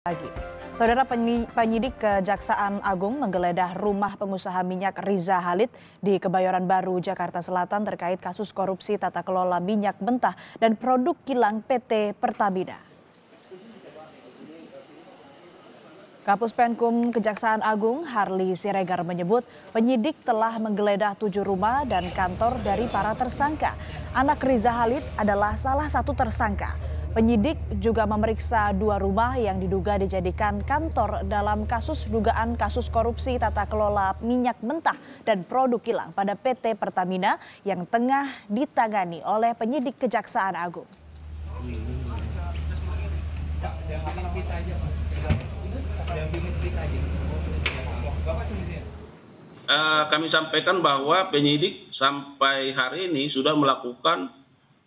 Pagi. Saudara penyidik Kejaksaan Agung menggeledah rumah pengusaha minyak Riza Khalid di Kebayoran Baru, Jakarta Selatan terkait kasus korupsi tata kelola minyak mentah dan produk kilang PT Pertamina. Kapus Penkum Kejaksaan Agung Harli Siregar menyebut penyidik telah menggeledah 7 rumah dan kantor dari para tersangka. Anak Riza Khalid adalah salah satu tersangka. Penyidik juga memeriksa 2 rumah yang diduga dijadikan kantor dalam kasus dugaan kasus korupsi tata kelola minyak mentah dan produk kilang pada PT Pertamina yang tengah ditangani oleh penyidik Kejaksaan Agung. Kami sampaikan bahwa penyidik sampai hari ini sudah melakukan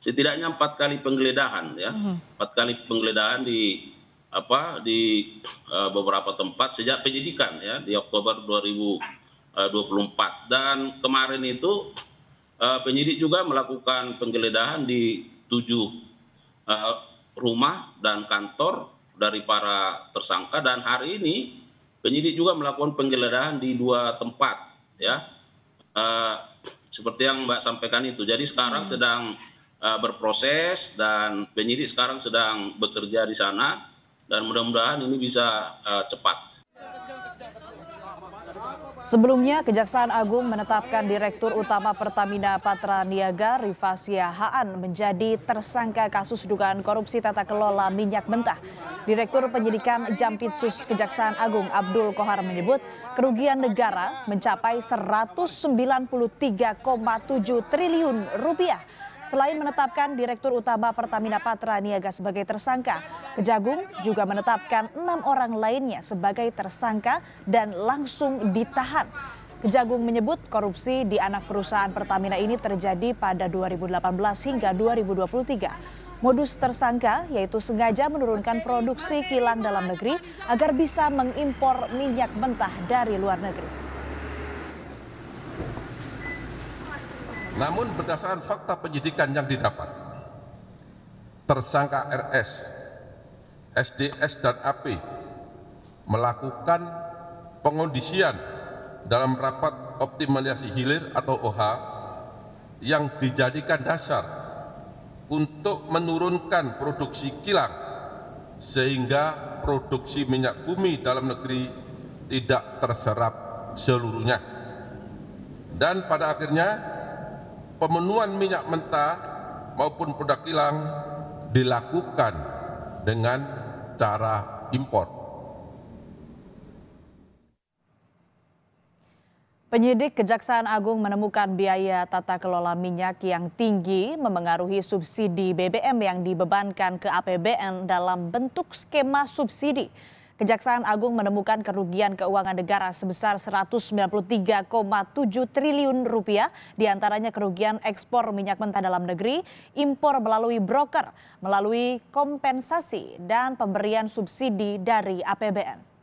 setidaknya 4 kali penggeledahan, ya, 4 kali penggeledahan di beberapa tempat sejak penyidikan, ya, di Oktober 2024 dan kemarin itu penyidik juga melakukan penggeledahan di 7 rumah dan kantor dari para tersangka dan hari ini penyidik juga melakukan penggeledahan di 2 tempat, ya, seperti yang Mbak sampaikan itu. Jadi sekarang sedang berproses dan penyidik sekarang sedang bekerja di sana dan mudah-mudahan ini bisa cepat. Sebelumnya, Kejaksaan Agung menetapkan Direktur Utama Pertamina Patra Niaga Rifasia Haan menjadi tersangka kasus dugaan korupsi tata kelola minyak mentah. Direktur Penyidikan Jampitsus Kejaksaan Agung Abdul Kohar menyebut kerugian negara mencapai 193,7 triliun rupiah. Selain menetapkan Direktur Utama Pertamina Patra Niaga sebagai tersangka, Kejagung juga menetapkan 6 orang lainnya sebagai tersangka dan langsung ditahan. Kejagung menyebut korupsi di anak perusahaan Pertamina ini terjadi pada 2018 hingga 2023. Modus tersangka yaitu sengaja menurunkan produksi kilang dalam negeri agar bisa mengimpor minyak mentah dari luar negeri. Namun berdasarkan fakta penyidikan yang didapat, tersangka RS, SDS dan AP melakukan pengondisian dalam rapat optimalisasi hilir atau OH yang dijadikan dasar untuk menurunkan produksi kilang sehingga produksi minyak bumi dalam negeri tidak terserap seluruhnya. Dan pada akhirnya pemenuhan minyak mentah maupun produk kilang dilakukan dengan cara impor. Penyidik Kejaksaan Agung menemukan biaya tata kelola minyak yang tinggi memengaruhi subsidi BBM yang dibebankan ke APBN dalam bentuk skema subsidi. Kejaksaan Agung menemukan kerugian keuangan negara sebesar 193,7 triliun rupiah, diantaranya kerugian ekspor minyak mentah dalam negeri, impor melalui broker, melalui kompensasi, dan pemberian subsidi dari APBN.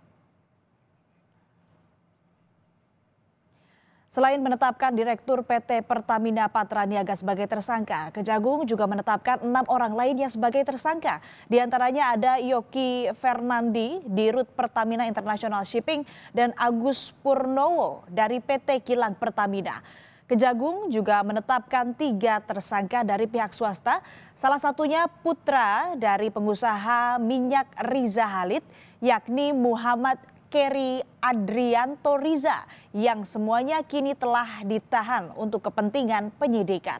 Selain menetapkan Direktur PT Pertamina Patra Niaga sebagai tersangka, Kejagung juga menetapkan 6 orang lainnya sebagai tersangka. Di antaranya ada Yoki Fernandi di Rut Pertamina International Shipping dan Agus Purnowo dari PT Kilang Pertamina. Kejagung juga menetapkan 3 tersangka dari pihak swasta, salah satunya putra dari pengusaha minyak Riza Khalid, yakni Muhammad Keri Adrianto Riza, yang semuanya kini telah ditahan untuk kepentingan penyidikan.